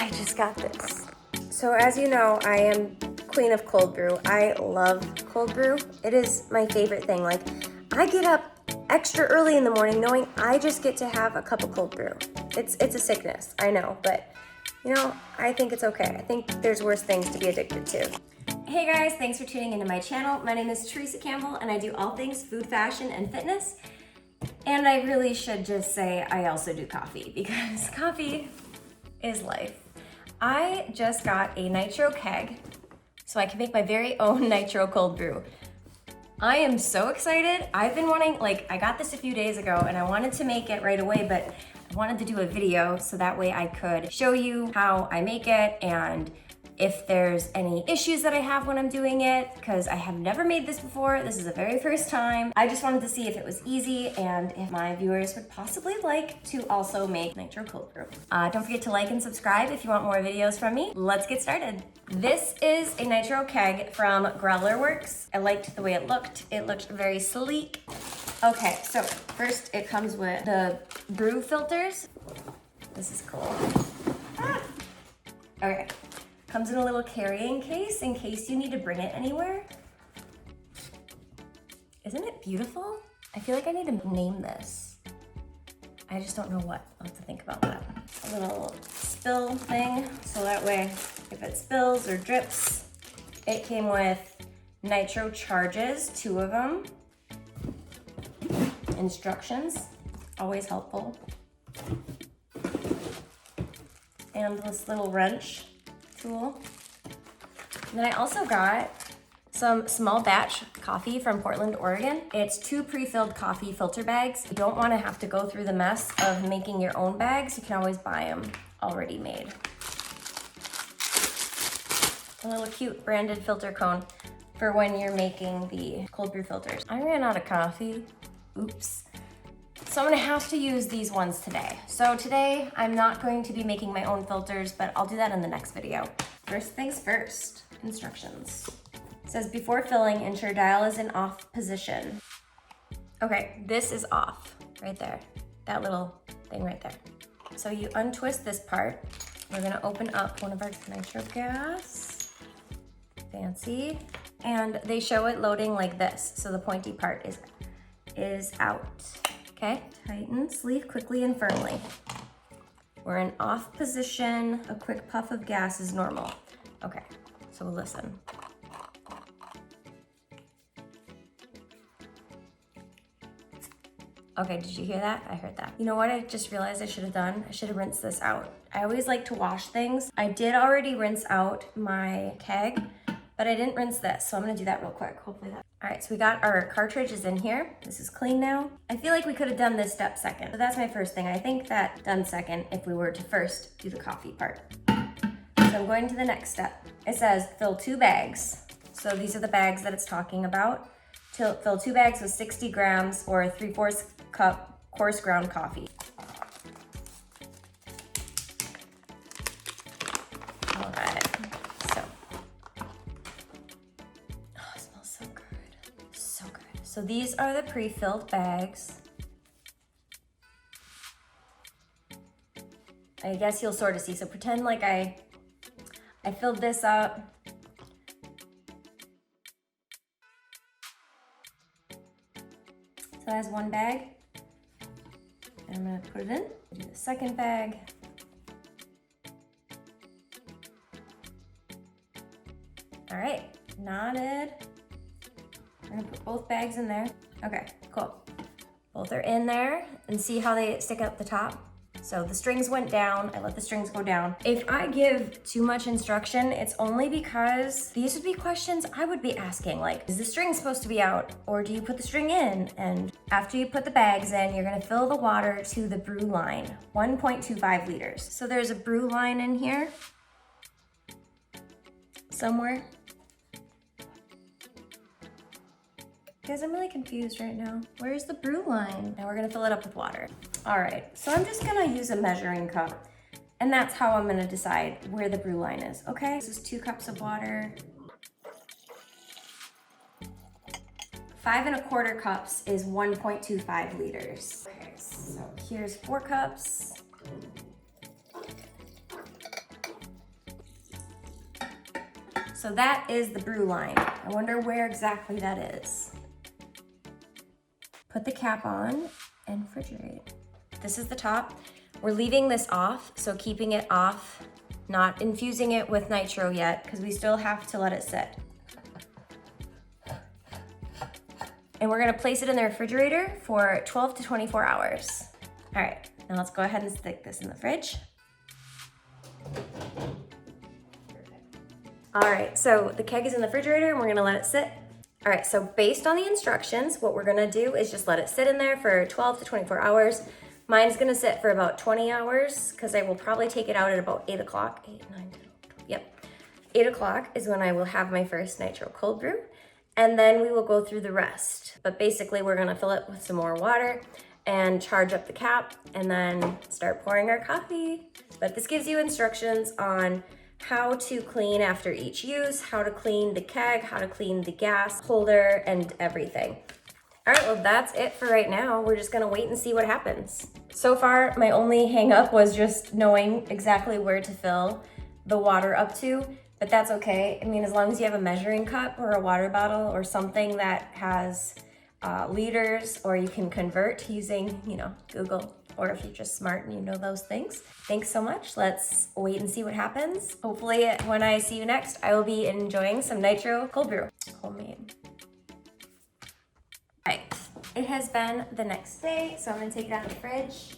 I just got this. So as you know, I am queen of cold brew. I love cold brew. It is my favorite thing. Like, I get up extra early in the morning knowing I just get to have a cup of cold brew. It's a sickness, I know, but you know, I think it's okay. I think there's worse things to be addicted to. Hey guys, thanks for tuning into my channel. My name is Teresa Campbell and I do all things food, fashion, and fitness. And I really should just say I also do coffee because coffee is life. I just got a Nitro keg so I can make my very own Nitro cold brew. I am so excited. I've been wanting, I got this a few days ago and I wanted to make it right away, but I wanted to do a video so that way I could show you how I make it and if there's any issues that I have when I'm doing it, because I have never made this before. This is the very first time. I just wanted to see if it was easy and if my viewers would possibly like to also make Nitro cold brew. Don't forget to like and subscribe if you want more videos from me. Let's get started. This is a Nitro keg from GrowlerWerks. I liked the way it looked. It looked very sleek. Okay, so first it comes with the brew filters. This is cool. Okay. Comes in a little carrying case in case you need to bring it anywhere. Isn't it beautiful? I feel like I need to name this. I just don't know what. I'll have to think about that. A little spill thing, so that way if it spills or drips. It came with Nitro charges, 2 of them. Instructions, always helpful. And this little wrench tool. And then I also got some small batch coffee from Portland, Oregon. It's 2 pre-filled coffee filter bags. You don't want to have to go through the mess of making your own bags. You can always buy them already made. A little cute branded filter cone for when you're making the cold brew filters. I ran out of coffee. Oops. So I'm gonna have to use these ones today. So today, I'm not going to be making my own filters, but I'll do that in the next video. First things first, instructions. It says, before filling, ensure dial is in off position. Okay, this is off, right there. That little thing right there. So you untwist this part. We're gonna open up one of our Nitro gas. Fancy. And they show it loading like this. So the pointy part is out. Okay, tighten sleeve quickly and firmly. We're in off position. A quick puff of gas is normal. Okay, so we'll listen. Okay, did you hear that? I heard that. You know what I just realized I should have done? I should have rinsed this out. I always like to wash things. I did already rinse out my keg, but I didn't rinse this, so I'm gonna do that real quick. Hopefully that. All right, so we got our cartridges in here. This is clean now. I feel like we could have done this step second. So that's my first thing. I think that done second if we were to first do the coffee part. So I'm going to the next step. It says fill 2 bags. So these are the bags that it's talking about. Fill 2 bags with 60 grams or 3/4 cup coarse ground coffee. All right, so. Oh, it smells so good. So good. So these are the pre-filled bags. I guess you'll sort of see. So pretend like I filled this up. So that has 1 bag. And I'm gonna put it in. Do the second bag. All right, knotted. We're gonna put both bags in there. Okay, cool. Both are in there and see how they stick out the top? So the strings went down. I let the strings go down. If I give too much instruction, it's only because these would be questions I would be asking. Like, is the string supposed to be out or do you put the string in? And after you put the bags in, you're gonna fill the water to the brew line, 1.25 liters. So there's a brew line in here somewhere. Guys, I'm really confused right now. Where's the brew line? And we're gonna fill it up with water. All right, so I'm just gonna use a measuring cup and that's how I'm gonna decide where the brew line is, okay? This is 2 cups of water. 5 1/4 cups is 1.25 liters. Okay, so here's 4 cups. So that is the brew line. I wonder where exactly that is. Put the cap on and refrigerate. This is the top. We're leaving this off, so keeping it off, not infusing it with nitro yet, because we still have to let it sit. And we're gonna place it in the refrigerator for 12 to 24 hours. All right, now let's go ahead and stick this in the fridge. All right, so the keg is in the refrigerator and we're gonna let it sit. All right, so based on the instructions, what we're gonna do is just let it sit in there for 12 to 24 hours. Mine's gonna sit for about 20 hours because I will probably take it out at about 8 o'clock. 8, 9, 10, 12, yep. 8 o'clock is when I will have my first nitro cold brew, and then we will go through the rest. But basically we're gonna fill it with some more water and charge up the cap and then start pouring our coffee. But this gives you instructions on how to clean after each use, how to clean the keg, how to clean the gas holder, and everything. All right, well, that's it for right now. We're just gonna wait and see what happens. So far, my only hang up was just knowing exactly where to fill the water up to, but that's okay. I mean, as long as you have a measuring cup or a water bottle or something that has liters, or you can convert using, Google, or if you're just smart and you know those things. Thanks so much. Let's wait and see what happens. Hopefully when I see you next, I will be enjoying some nitro cold brew, homemade. All right, it has been the next day, so I'm gonna take it out of the fridge.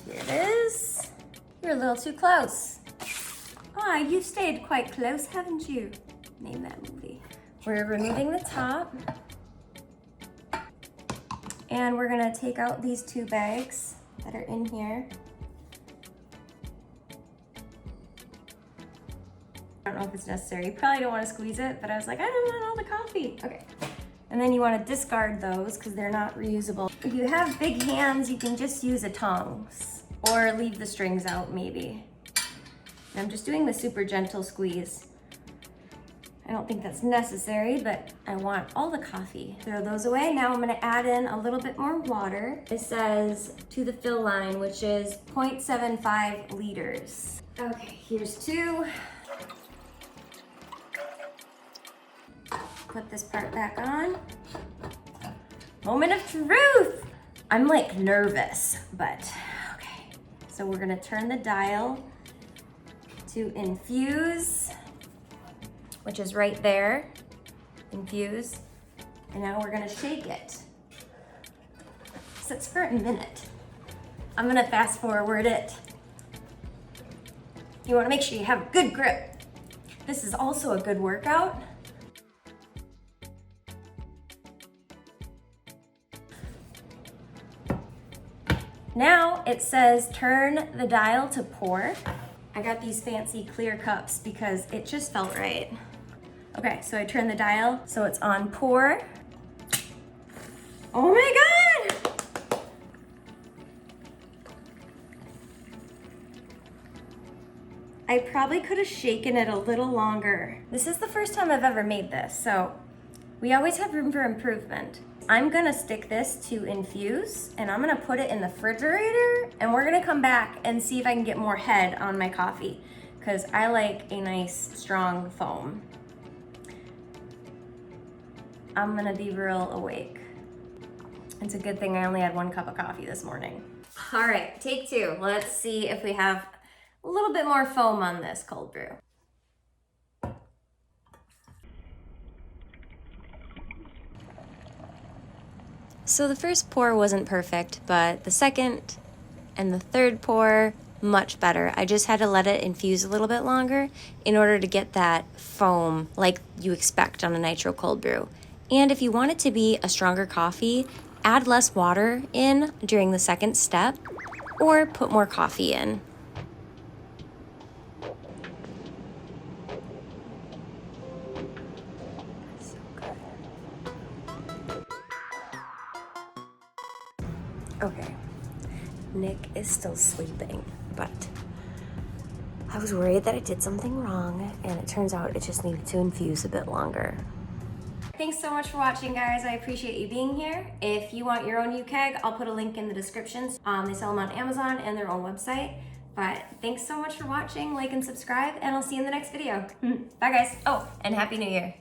Here it is. You're a little too close. Ah, you've stayed quite close, haven't you? Name that movie. We're removing the top. And we're gonna take out these 2 bags that are in here. I don't know if it's necessary. You probably don't wanna squeeze it, but I was like, I don't want all the coffee. Okay. And then you wanna discard those because they're not reusable. If you have big hands, you can just use a tongs or leave the strings out maybe. And I'm just doing the super gentle squeeze. I don't think that's necessary, but I want all the coffee. Throw those away. Now I'm gonna add in a little bit more water. It says to the fill line, which is 0.75 liters. Okay, here's 2. Put this part back on. Moment of truth. I'm like nervous, but okay. So we're gonna turn the dial to infuse, which is right there, infuse. And now we're gonna shake it. Sits for a minute. I'm gonna fast forward it. You wanna make sure you have good grip. This is also a good workout. Now it says turn the dial to pour. I got these fancy clear cups because it just felt right. Okay, so I turn the dial so it's on pour. Oh my God! I probably could have shaken it a little longer. This is the first time I've ever made this, so we always have room for improvement. I'm gonna stick this to infuse and I'm gonna put it in the refrigerator and we're gonna come back and see if I can get more head on my coffee because I like a nice strong foam. I'm gonna be real awake. It's a good thing I only had 1 cup of coffee this morning. All right, take 2. Let's see if we have a little bit more foam on this cold brew. So the first pour wasn't perfect, but the second and the third pour, much better. I just had to let it infuse a little bit longer in order to get that foam like you expect on a nitro cold brew. And if you want it to be a stronger coffee, add less water in during the second step or put more coffee in. Okay, Nick is still sleeping, but I was worried that I did something wrong, and it turns out it just needed to infuse a bit longer. Thanks so much for watching, guys. I appreciate you being here. If you want your own uKeg, I'll put a link in the description. They sell them on Amazon and their own website. But thanks so much for watching, like and subscribe, and I'll see you in the next video. Bye guys. Oh, and Happy New Year.